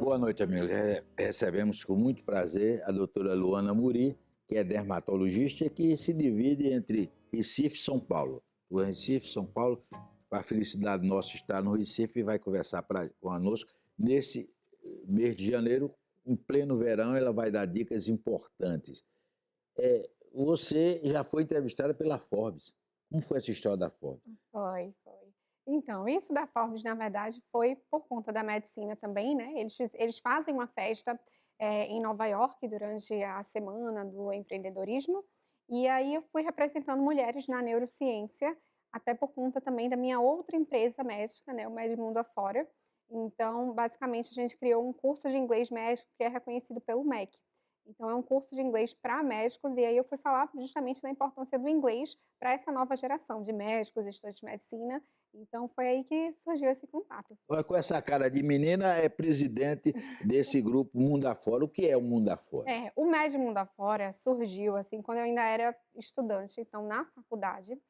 Boa noite, amigos. Recebemos com muito prazer a doutora Luana Muri, que é dermatologista e que se divide entre Recife e São Paulo. Do Recife, São Paulo, para a felicidade nossa estar no Recife, e vai conversar conosco. Nesse mês de janeiro, em pleno verão, ela vai dar dicas importantes. Você já foi entrevistada pela Forbes. Como foi essa história da Forbes? Foi. Então, isso da Forbes, na verdade, foi por conta da medicina também, né? Eles fazem uma festa em Nova York durante a semana do empreendedorismo, e aí eu fui representando mulheres na neurociência, até por conta também da minha outra empresa médica, né? O Medmundo Afora. Então, basicamente, a gente criou um curso de inglês médico que é reconhecido pelo MEC. Então, é um curso de inglês para médicos, e aí eu fui falar justamente da importância do inglês para essa nova geração de médicos, estudantes de medicina. Então, foi aí que surgiu esse contato. Olha, com essa cara de menina, é presidente desse grupo Mundo Afora. O que é o Mundo Afora? O MED Mundo Afora surgiu, assim, quando eu ainda era estudante, então, na faculdade.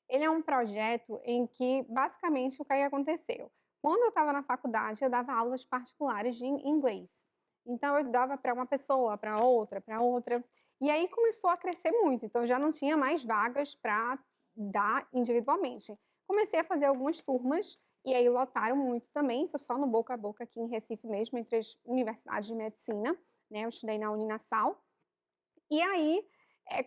Ele é um projeto em que, basicamente, o que aconteceu? Quando eu estava na faculdade, eu dava aulas particulares de inglês. Então, eu dava para uma pessoa, para outra, e aí começou a crescer muito. Então, eu já não tinha mais vagas para dar individualmente. Comecei a fazer algumas turmas, e aí lotaram muito também, isso só no boca a boca aqui em Recife mesmo, entre as universidades de medicina, né? Eu estudei na Uninasal. E aí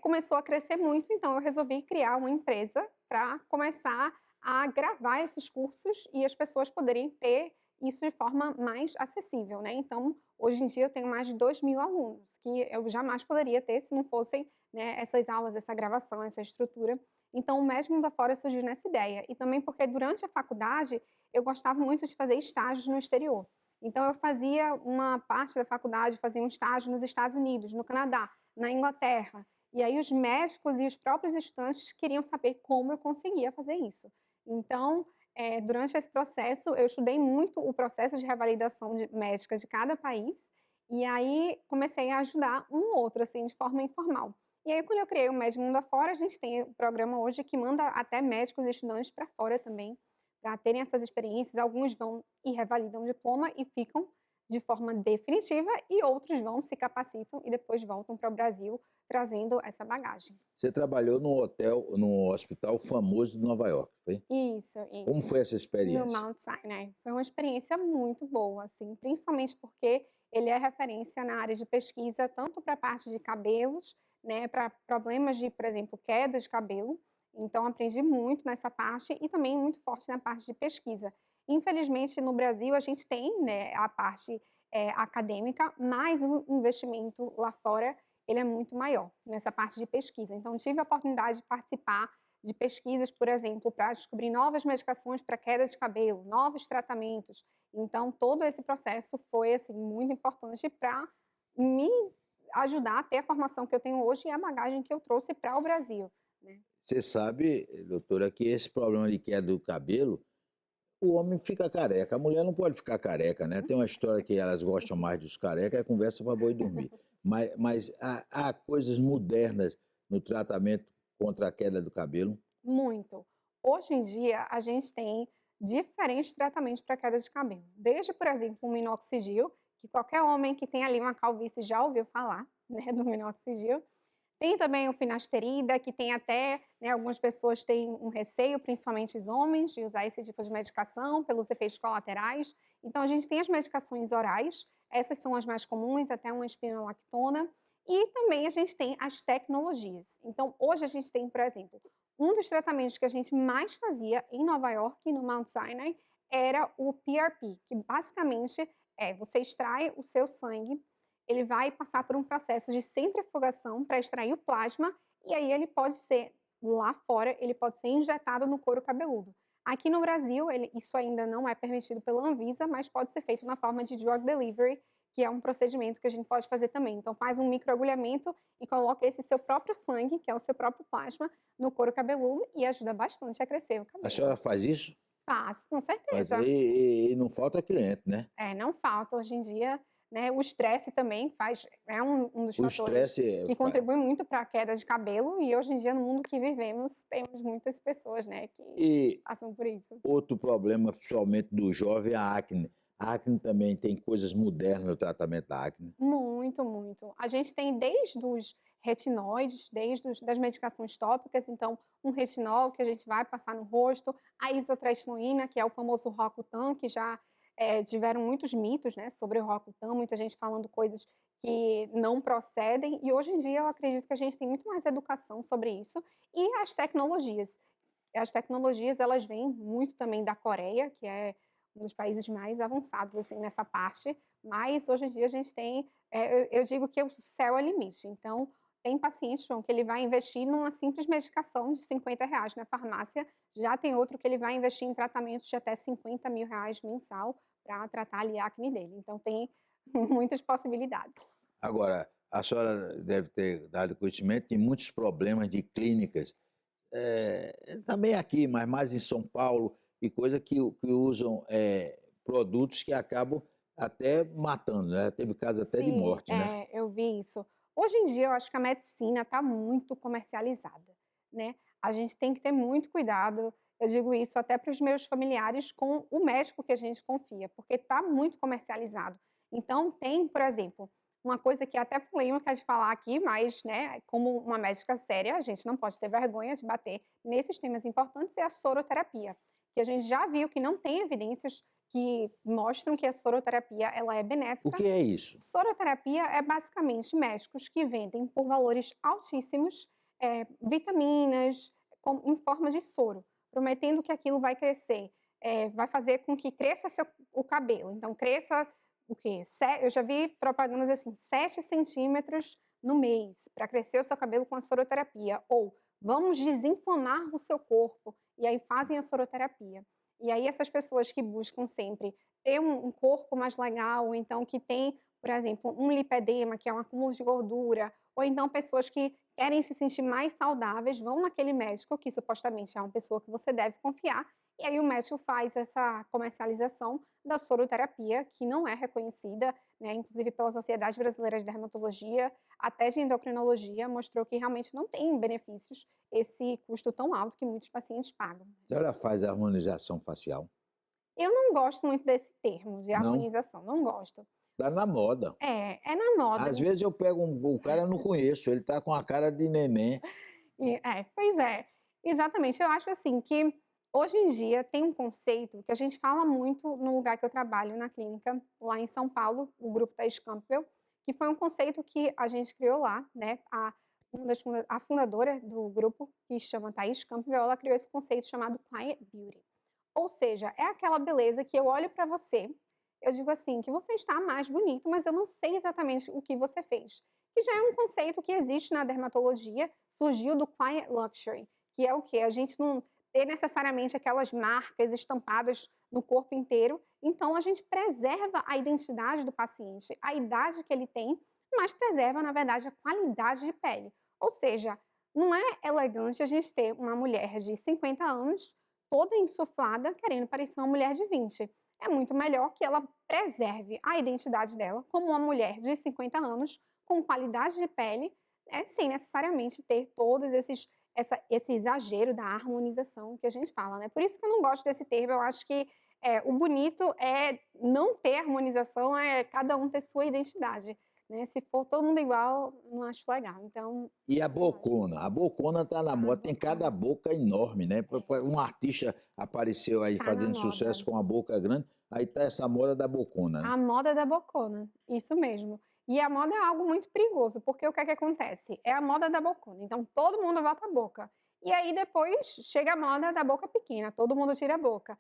começou a crescer muito, então eu resolvi criar uma empresa para começar a gravar esses cursos e as pessoas poderem ter isso de forma mais acessível, né? Então, hoje em dia eu tenho mais de 2.000 alunos, que eu jamais poderia ter se não fossem, né, essas aulas, essa gravação, essa estrutura. Então, o Mestre Mundo Afora surgiu nessa ideia. E também porque durante a faculdade eu gostava muito de fazer estágios no exterior. Então, eu fazia uma parte da faculdade, fazia um estágio nos Estados Unidos, no Canadá, na Inglaterra. E aí os médicos e os próprios estudantes queriam saber como eu conseguia fazer isso. Então, durante esse processo, eu estudei muito o processo de revalidação médica de cada país, e aí comecei a ajudar um ou outro, assim, de forma informal. E aí, quando eu criei o Med Mundo Afora, a gente tem o programa hoje que manda até médicos e estudantes para fora também, para terem essas experiências. Alguns vão e revalidam o diploma e ficam de forma definitiva, e outros vão, se capacitam e depois voltam para o Brasil trazendo essa bagagem. Você trabalhou num hotel, num hospital famoso de Nova York, foi? Isso. Como foi essa No experiência? Mount Sinai. Foi uma experiência muito boa, assim, principalmente porque ele é referência na área de pesquisa, tanto para a parte de cabelos, né, para problemas de, por exemplo, queda de cabelo. Então, aprendi muito nessa parte e também muito forte na parte de pesquisa. Infelizmente, no Brasil, a gente tem, né, a parte acadêmica, mas o investimento lá fora ele é muito maior nessa parte de pesquisa. Então, tive a oportunidade de participar de pesquisas, por exemplo, para descobrir novas medicações para queda de cabelo, novos tratamentos. Então, todo esse processo foi assim muito importante para me ajudar a ter a formação que eu tenho hoje e a bagagem que eu trouxe para o Brasil, né? Você sabe, doutora, que esse problema de queda do cabelo, o homem fica careca, a mulher não pode ficar careca, né? Tem uma história que elas gostam mais dos carecas, é conversa para boi dormir. Mas há coisas modernas no tratamento contra a queda do cabelo. Muito. Hoje em dia, a gente tem diferentes tratamentos para queda de cabelo. Desde, por exemplo, o minoxidil, que qualquer homem que tem ali uma calvície já ouviu falar, né, do minoxidil. Tem também o finasterida, que tem até, né, algumas pessoas têm um receio, principalmente os homens, de usar esse tipo de medicação pelos efeitos colaterais. Então, a gente tem as medicações orais, essas são as mais comuns, até uma espironolactona, e também a gente tem as tecnologias. Então, hoje a gente tem, por exemplo, um dos tratamentos que a gente mais fazia em Nova York, no Mount Sinai, era o PRP, que basicamente você extrai o seu sangue, ele vai passar por um processo de centrifugação para extrair o plasma, e aí ele pode ser, lá fora, ele pode ser injetado no couro cabeludo. Aqui no Brasil, isso ainda não é permitido pela Anvisa, mas pode ser feito na forma de drug delivery, que é um procedimento que a gente pode fazer também. Então, faz um microagulhamento e coloca esse seu próprio sangue, que é o seu próprio plasma, no couro cabeludo e ajuda bastante a crescer o A cabelo. senhora faz isso? Faz, com Mas, certeza. e não falta cliente, né? Não falta hoje em dia, né? O estresse também é um dos O fatores estresse que contribui muito para a queda de cabelo, e hoje em dia, no mundo que vivemos, temos muitas pessoas, né, que e passam por isso. outro problema, principalmente do jovem, é a acne. A acne também tem coisas modernas no tratamento da acne. Muito, muito. A gente tem desde os retinóides, desde das medicações tópicas, então um retinol que a gente vai passar no rosto, a isotretinoína, que é o famoso Roacutan, que já tiveram muitos mitos, né, sobre o Roacutan, muita gente falando coisas que não procedem, e hoje em dia eu acredito que a gente tem muito mais educação sobre isso, e as tecnologias. As tecnologias, elas vêm muito também da Coreia, que é um dos países mais avançados, assim, nessa parte, mas hoje em dia a gente tem, eu digo que o céu é o limite. Então, tem paciente, João, que ele vai investir numa simples medicação de R$ 50 na farmácia, já tem outro que ele vai investir em tratamentos de até R$ 50.000 mensal para tratar ali a acne dele. Então tem muitas possibilidades. Agora, a senhora deve ter dado conhecimento de muitos problemas de clínicas, também aqui, mas mais em São Paulo, e coisa que usam produtos que acabam até matando, né? Teve caso até de Sim, morte, né? eu vi isso. Hoje em dia eu acho que a medicina está muito comercializada, né. A gente tem que ter muito cuidado, eu digo isso até para os meus familiares, com o médico que a gente confia, porque está muito comercializado. Então tem, por exemplo, uma coisa que é até polêmica de falar aqui, mas, né, como uma médica séria, a gente não pode ter vergonha de bater nesses temas importantes, é a soroterapia, que a gente já viu que não tem evidências que mostram que a soroterapia ela é O benéfica. que é isso? Soroterapia é basicamente médicos que vendem por valores altíssimos, vitaminas em forma de soro, prometendo que aquilo vai crescer, vai fazer com que cresça o cabelo. Então, cresça o quê? Eu já vi propagandas assim, 7 centímetros no mês, para crescer o seu cabelo com a soroterapia. Ou vamos desinflamar o seu corpo, e aí fazem a soroterapia. E aí, essas pessoas que buscam sempre ter um corpo mais legal, ou então que tem, por exemplo, um lipedema, que é um acúmulo de gordura, ou então pessoas que querem se sentir mais saudáveis, vão naquele médico que supostamente é uma pessoa que você deve confiar, e aí o médico faz essa comercialização da soroterapia, que não é reconhecida, né, inclusive pela Sociedade Brasileira de Dermatologia, até de endocrinologia, mostrou que realmente não tem benefícios esse custo tão alto que muitos pacientes pagam. A senhora faz harmonização facial? Eu não gosto muito desse termo de Não? harmonização, não gosto. Tá na moda. É na moda. Às vezes eu pego o cara eu não conheço, ele tá com a cara de neném. Pois é, exatamente. Eu acho assim que hoje em dia tem um conceito que a gente fala muito no lugar que eu trabalho, na clínica, lá em São Paulo, o grupo Thais Campbell, que foi um conceito que a gente criou lá, né? A fundadora do grupo, que se chama Thais Campbell, ela criou esse conceito chamado Quiet Beauty. Ou seja, é aquela beleza que eu olho para você, eu digo assim, que você está mais bonito, mas eu não sei exatamente o que você fez. Que já é um conceito que existe na dermatologia, surgiu do quiet luxury, que é o que a gente não ter necessariamente aquelas marcas estampadas no corpo inteiro, então a gente preserva a identidade do paciente, a idade que ele tem, mas preserva, na verdade, a qualidade de pele. Ou seja, não é elegante a gente ter uma mulher de 50 anos toda insuflada, querendo parecer uma mulher de 20. É muito melhor que ela preserve a identidade dela como uma mulher de 50 anos, com qualidade de pele, sem necessariamente ter todos esse exagero da harmonização que a gente fala, né. Por isso que eu não gosto desse termo, eu acho que, o bonito é não ter harmonização, é cada um ter sua identidade, né. Se for todo mundo igual, não acho legal, então E a não acho. bocona? A bocona tá na Ah, moda, tem cada bacana. boca enorme, né? É, Um artista apareceu aí tá na fazendo moda. sucesso com a boca grande, aí tá essa moda da bocona, né? A moda da bocona, isso mesmo. E a moda é algo muito perigoso, porque o que é que acontece? É a moda da bocona, então todo mundo volta a boca. E aí depois chega a moda da boca pequena, todo mundo tira a boca.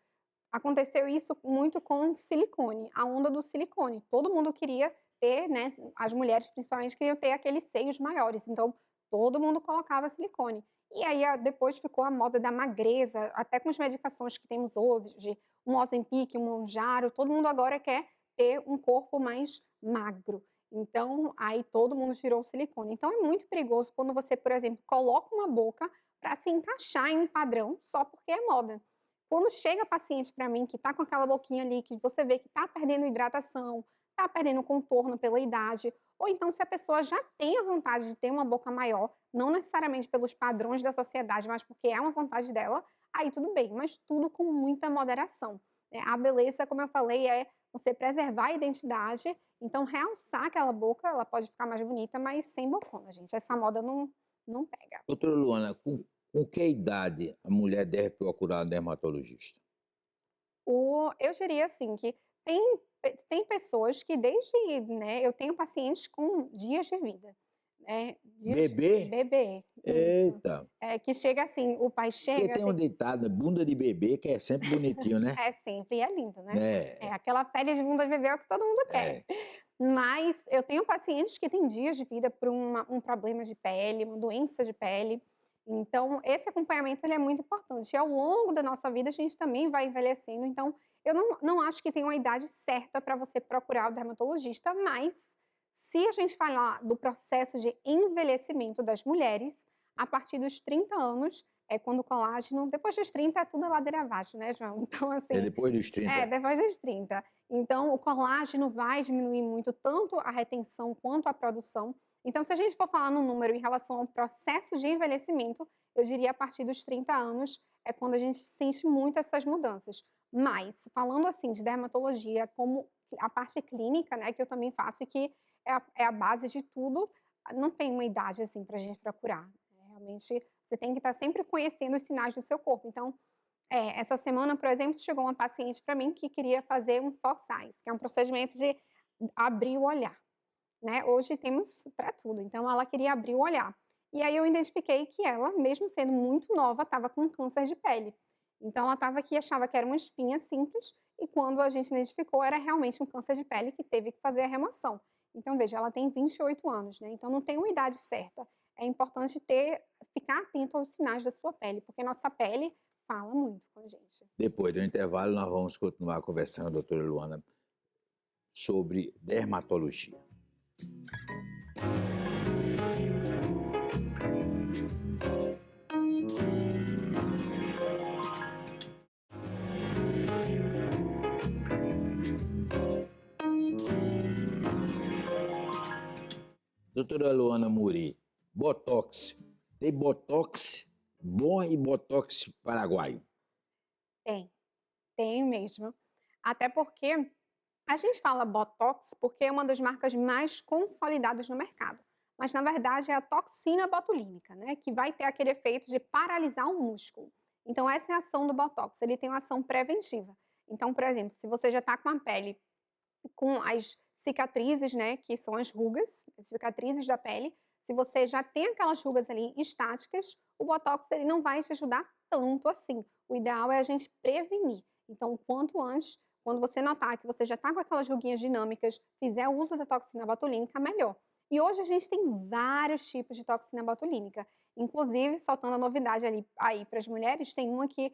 Aconteceu isso muito com silicone, a onda do silicone. Todo mundo queria ter, né, as mulheres principalmente queriam ter aqueles seios maiores, então todo mundo colocava silicone. E aí depois ficou a moda da magreza, até com as medicações que temos hoje, um Ozempic, um Mounjaro, todo mundo agora quer ter um corpo mais magro. Então, aí todo mundo tirou o silicone. Então é muito perigoso quando você, por exemplo, coloca uma boca para se encaixar em um padrão só porque é moda. Quando chega paciente para mim que está com aquela boquinha ali, que você vê que está perdendo hidratação, está perdendo contorno pela idade, ou então se a pessoa já tem a vontade de ter uma boca maior, não necessariamente pelos padrões da sociedade, mas porque é uma vontade dela, aí tudo bem, mas tudo com muita moderação, né. A beleza, como eu falei, é você preservar a identidade, então realçar aquela boca, ela pode ficar mais bonita, mas sem bocona, gente. Essa moda não pega. Doutora Luana, com que idade a mulher deve procurar um dermatologista? Eu diria assim que tem pessoas que desde, né, eu tenho pacientes com dias de vida, né, dias Bebê? bebê, isso. Eita! Que chega assim, o pai Porque chega tem um assim ditado, bunda de bebê, que é sempre bonitinho, né? é sempre, é lindo, né. É, É, aquela pele de bunda de bebê é o que todo mundo quer. é. Mas eu tenho pacientes que têm dias de vida por um problema de pele, uma doença de pele, então esse acompanhamento ele é muito importante. E ao longo da nossa vida a gente também vai envelhecendo, então eu não acho que tem uma idade certa para você procurar o dermatologista, mas se a gente falar do processo de envelhecimento das mulheres, a partir dos 30 anos é quando o colágeno depois dos 30 é tudo a ladeira abaixo, né, João? Então É assim depois dos 30. depois dos 30. Então, o colágeno vai diminuir muito, tanto a retenção quanto a produção. Então, se a gente for falar num número em relação ao processo de envelhecimento, eu diria a partir dos 30 anos é quando a gente sente muito essas mudanças. Mas, falando assim de dermatologia como a parte clínica, né, que eu também faço e que é a base de tudo, não tem uma idade assim para a gente procurar. Realmente, você tem que estar sempre conhecendo os sinais do seu corpo. Então, essa semana, por exemplo, chegou uma paciente para mim que queria fazer um Fox Eyes, que é um procedimento de abrir o olhar, né. Hoje temos para tudo, então ela queria abrir o olhar. E aí eu identifiquei que ela, mesmo sendo muito nova, estava com câncer de pele. Então ela estava aqui, achava que era uma espinha simples, e quando a gente identificou, era realmente um câncer de pele que teve que fazer a remoção. Então veja, ela tem 28 anos, né, então não tem uma idade certa. É importante ficar atento aos sinais da sua pele, porque nossa pele fala muito com a gente. Depois do intervalo, nós vamos continuar conversando, doutora Luana, sobre dermatologia. Doutora Luana Muri, Botox. Tem Botox bom e Botox paraguaio. Tem, tem mesmo. Até porque a gente fala Botox porque é uma das marcas mais consolidadas no mercado. Mas na verdade é a toxina botulínica, né, que vai ter aquele efeito de paralisar o músculo. Então essa é a ação do Botox, ele tem uma ação preventiva. Então, por exemplo, se você já está com a pele com as cicatrizes, né, que são as rugas, as cicatrizes da pele, se você já tem aquelas rugas ali estáticas, o botox ele não vai te ajudar tanto assim. O ideal é a gente prevenir. Então, o quanto antes, quando você notar que você já está com aquelas ruguinhas dinâmicas, fizer o uso da toxina botulínica, melhor. E hoje a gente tem vários tipos de toxina botulínica. Inclusive, soltando a novidade ali aí para as mulheres, tem uma que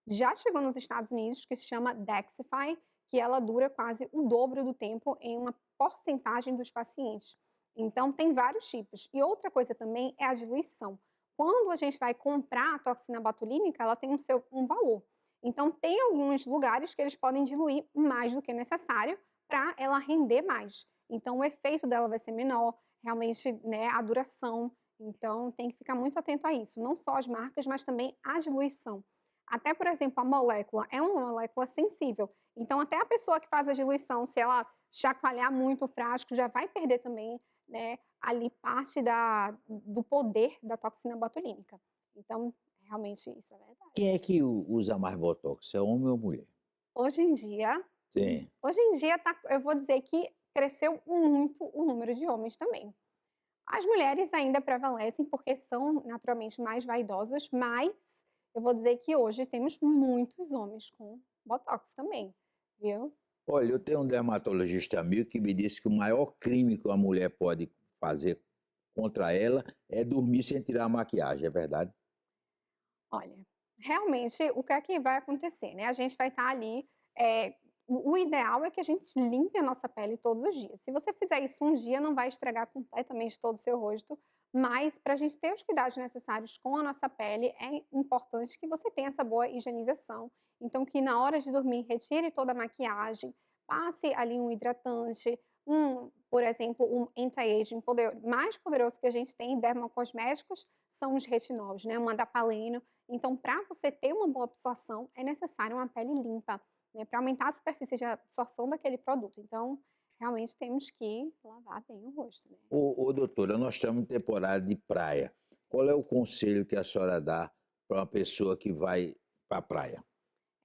já chegou nos Estados Unidos, que se chama Daxxify, que ela dura quase o dobro do tempo em uma porcentagem dos pacientes. Então, tem vários tipos. E outra coisa também é a diluição. Quando a gente vai comprar a toxina botulínica, ela tem um valor. Então, tem alguns lugares que eles podem diluir mais do que necessário para ela render mais. Então, o efeito dela vai ser menor, realmente, né, a duração. Então, tem que ficar muito atento a isso. Não só as marcas, mas também a diluição. Até, por exemplo, a molécula é uma molécula sensível. Então, até a pessoa que faz a diluição, se ela chacoalhar muito o frasco, já vai perder também, né, ali parte do poder da toxina botulínica. Então, realmente isso é verdade. Quem é que usa mais Botox? É homem ou mulher? Hoje em dia, Sim. eu vou dizer que cresceu muito o número de homens também. As mulheres ainda prevalecem porque são naturalmente mais vaidosas, mas eu vou dizer que hoje temos muitos homens com botox também, viu? Olha, eu tenho um dermatologista amigo que me disse que o maior crime que uma mulher pode fazer contra ela é dormir sem tirar a maquiagem, é verdade? Olha, realmente o que é que vai acontecer, né? A gente vai estar ali, o ideal é que a gente limpe a nossa pele todos os dias. Se você fizer isso um dia, não vai estragar completamente todo o seu rosto, mas para a gente ter os cuidados necessários com a nossa pele, é importante que você tenha essa boa higienização. Então, que na hora de dormir, retire toda a maquiagem, passe ali um hidratante, por exemplo, um anti-aging mais poderoso que a gente tem em dermocosméticos são os retinóis, né? O Madapaleno. Então, para você ter uma boa absorção, é necessário uma pele limpa. né, para aumentar a superfície de absorção daquele produto. Então, realmente temos que lavar bem o rosto, né. Doutora, nós estamos em temporada de praia. Qual é o conselho que a senhora dá para uma pessoa que vai para a praia?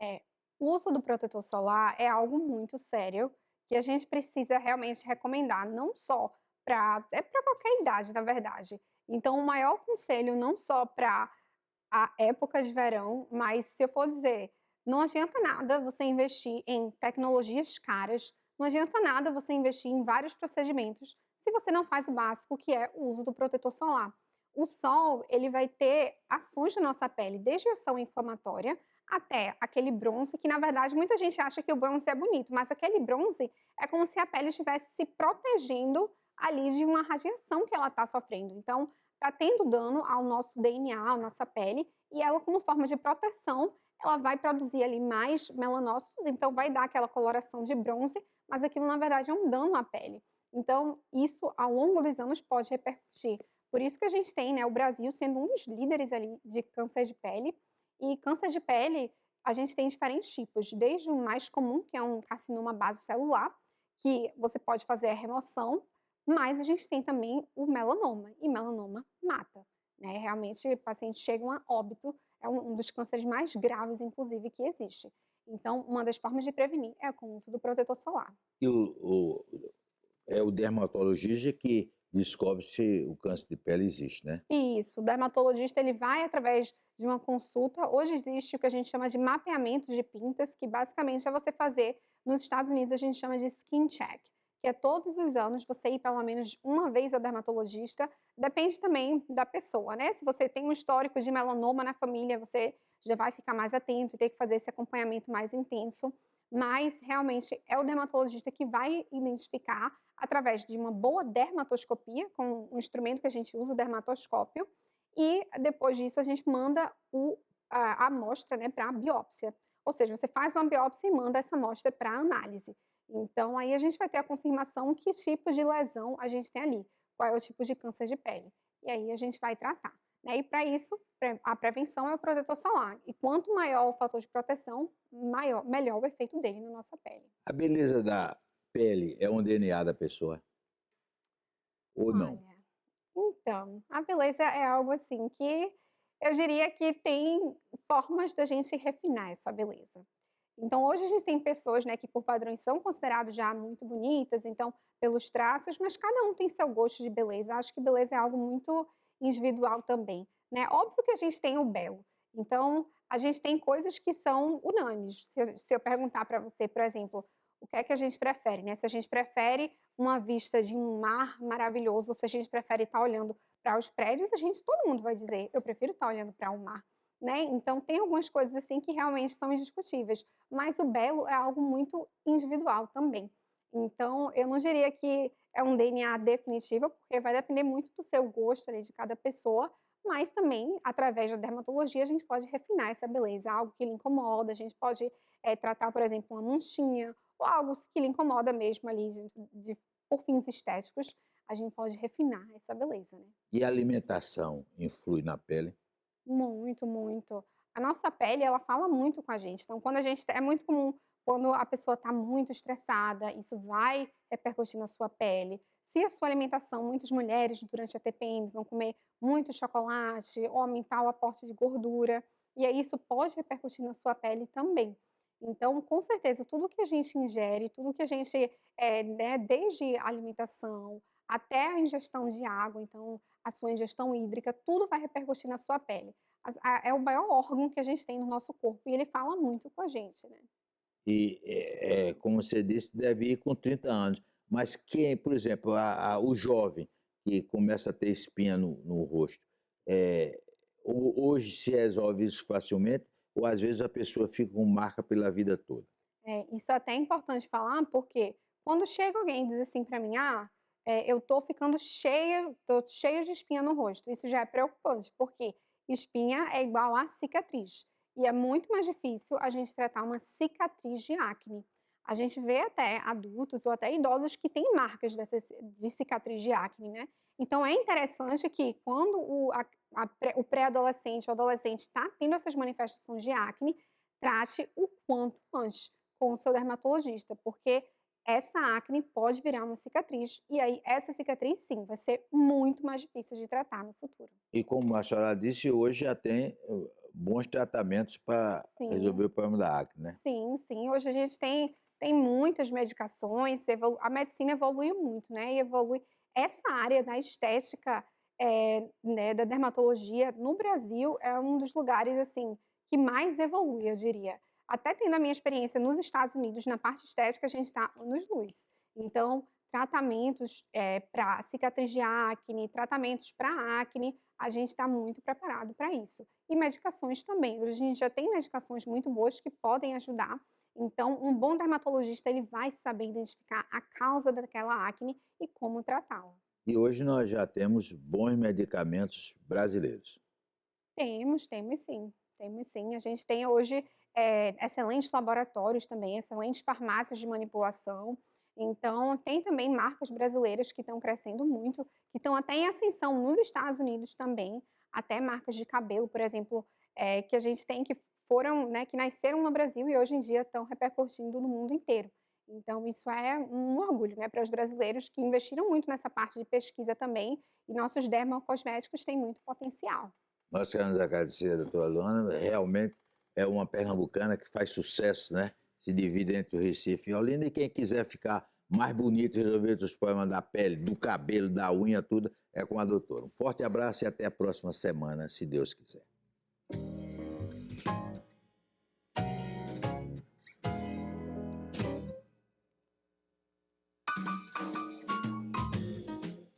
É, o uso do protetor solar é algo muito sério, que a gente precisa realmente recomendar, não só para qualquer idade, na verdade. Então, o maior conselho, não só para a época de verão, mas se eu for dizer, não adianta nada você investir em tecnologias caras, não adianta nada você investir em vários procedimentos, se você não faz o básico, que é o uso do protetor solar. O sol, ele vai ter ações na nossa pele, desde ação inflamatória até aquele bronze, que na verdade muita gente acha que o bronze é bonito, mas aquele bronze é como se a pele estivesse se protegendo ali de uma radiação que ela está sofrendo. Então, está tendo dano ao nosso DNA, à nossa pele, e ela, como forma de proteção, ela vai produzir ali mais melanócitos, então vai dar aquela coloração de bronze, mas aquilo na verdade é um dano à pele. Então, isso ao longo dos anos pode repercutir. Por isso que a gente tem, né, o Brasil sendo um dos líderes ali de câncer de pele. E câncer de pele, a gente tem diferentes tipos, desde o mais comum, que é um carcinoma basocelular, que você pode fazer a remoção, mas a gente tem também o melanoma, e melanoma mata, né? Realmente, pacientes chegam a óbito, é um dos cânceres mais graves, inclusive, que existe. Então, uma das formas de prevenir é com o uso do protetor solar. E é o dermatologista que descobre se o câncer de pele existe, né? Isso, o dermatologista ele vai através de uma consulta. Hoje existe o que a gente chama de mapeamento de pintas, que basicamente é você fazer, nos Estados Unidos a gente chama de skin check, que é todos os anos você ir pelo menos uma vez ao dermatologista, depende também da pessoa, né? Se você tem um histórico de melanoma na família, você já vai ficar mais atento e ter que fazer esse acompanhamento mais intenso, mas realmente é o dermatologista que vai identificar através de uma boa dermatoscopia, com um instrumento que a gente usa, o dermatoscópio, e depois disso a gente manda a amostra, né, para a biópsia. Ou seja, você faz uma biópsia e manda essa amostra para análise. Então, aí a gente vai ter a confirmação que tipo de lesão a gente tem ali, qual é o tipo de câncer de pele. E aí a gente vai tratar, né? E para isso, a prevenção é o protetor solar. E quanto maior o fator de proteção, melhor o efeito dele na nossa pele. A beleza da pele é um DNA da pessoa ou não? Olha, então, a beleza é algo assim que eu diria que tem formas da gente refinar essa beleza. Então, hoje a gente tem pessoas, né, que por padrões são consideradas já muito bonitas, então, pelos traços, mas cada um tem seu gosto de beleza. Acho que beleza é algo muito individual também, né? Óbvio que a gente tem o belo. Então, a gente tem coisas que são unânimes. Se eu perguntar para você, por exemplo, o que é que a gente prefere, né? Se a gente prefere uma vista de um mar maravilhoso, ou se a gente prefere estar olhando para os prédios, todo mundo vai dizer, eu prefiro estar olhando para o mar, né? Então, tem algumas coisas assim que realmente são indiscutíveis, mas o belo é algo muito individual também. Então, eu não diria que é um DNA definitivo, porque vai depender muito do seu gosto ali de cada pessoa, mas também, através da dermatologia, a gente pode refinar essa beleza, algo que lhe incomoda, a gente pode tratar, por exemplo, uma manchinha, ou algo que lhe incomoda mesmo ali, por fins estéticos, a gente pode refinar essa beleza, né? E a alimentação influi na pele? Muito, muito. A nossa pele, ela fala muito com a gente. Então, quando a gente é muito comum quando a pessoa está muito estressada, isso vai repercutir na sua pele. Se a sua alimentação, muitas mulheres durante a TPM vão comer muito chocolate ou aumentar o aporte de gordura, e aí isso pode repercutir na sua pele também. Então, com certeza, tudo que a gente ingere, tudo que a gente, né, desde a alimentação até a ingestão de água, então a sua ingestão hídrica, tudo vai repercutir na sua pele. É o maior órgão que a gente tem no nosso corpo e ele fala muito com a gente, né? E, como você disse, deve ir com 30 anos. Mas quem, por exemplo, o jovem que começa a ter espinha no rosto, eh, hoje se resolve isso facilmente ou às vezes a pessoa fica com marca pela vida toda? Isso é até importante falar, porque quando chega alguém e diz assim para mim: "Ah, eu tô ficando cheia, tô cheia de espinha no rosto", isso já é preocupante, porque espinha é igual a cicatriz, e é muito mais difícil a gente tratar uma cicatriz de acne. A gente vê até adultos ou até idosos que têm marcas de cicatriz de acne, né. Então é interessante que quando o pré-adolescente ou adolescente está tendo essas manifestações de acne, trate o quanto antes. com o seu dermatologista, porque essa acne pode virar uma cicatriz, e aí essa cicatriz sim, vai ser muito mais difícil de tratar no futuro. E como a senhora disse, hoje já tem bons tratamentos para resolver Sim. o problema da acne, né? Sim, sim. Hoje a gente tem muitas medicações, a medicina evoluiu muito, né, e evolui essa área da estética, né, da dermatologia no Brasil é um dos lugares, assim, que mais evolui, eu diria. Até tendo a minha experiência nos Estados Unidos, na parte estética, a gente está anos-luz. Então, tratamentos, pra cicatriz de acne, tratamentos para acne, a gente está muito preparado para isso. E medicações também. Hoje a gente já tem medicações muito boas que podem ajudar. Então, um bom dermatologista ele vai saber identificar a causa daquela acne e como tratá-la. E hoje nós já temos bons medicamentos brasileiros. Temos sim, temos sim. A gente tem hoje, excelentes laboratórios também, excelentes farmácias de manipulação. Então, tem também marcas brasileiras que estão crescendo muito, que estão até em ascensão nos Estados Unidos também, até marcas de cabelo, por exemplo, que a gente tem que foram, né, que nasceram no Brasil e hoje em dia estão repercutindo no mundo inteiro. Então isso é um orgulho, né, para os brasileiros que investiram muito nessa parte de pesquisa também, e nossos dermocosméticos têm muito potencial. Nós queremos agradecer a doutora Luana, realmente é uma pernambucana que faz sucesso, né? Se divide entre o Recife e Olinda, e quem quiser ficar mais bonito e resolver os problemas da pele, do cabelo, da unha, tudo, é com a doutora. Um forte abraço e até a próxima semana, se Deus quiser.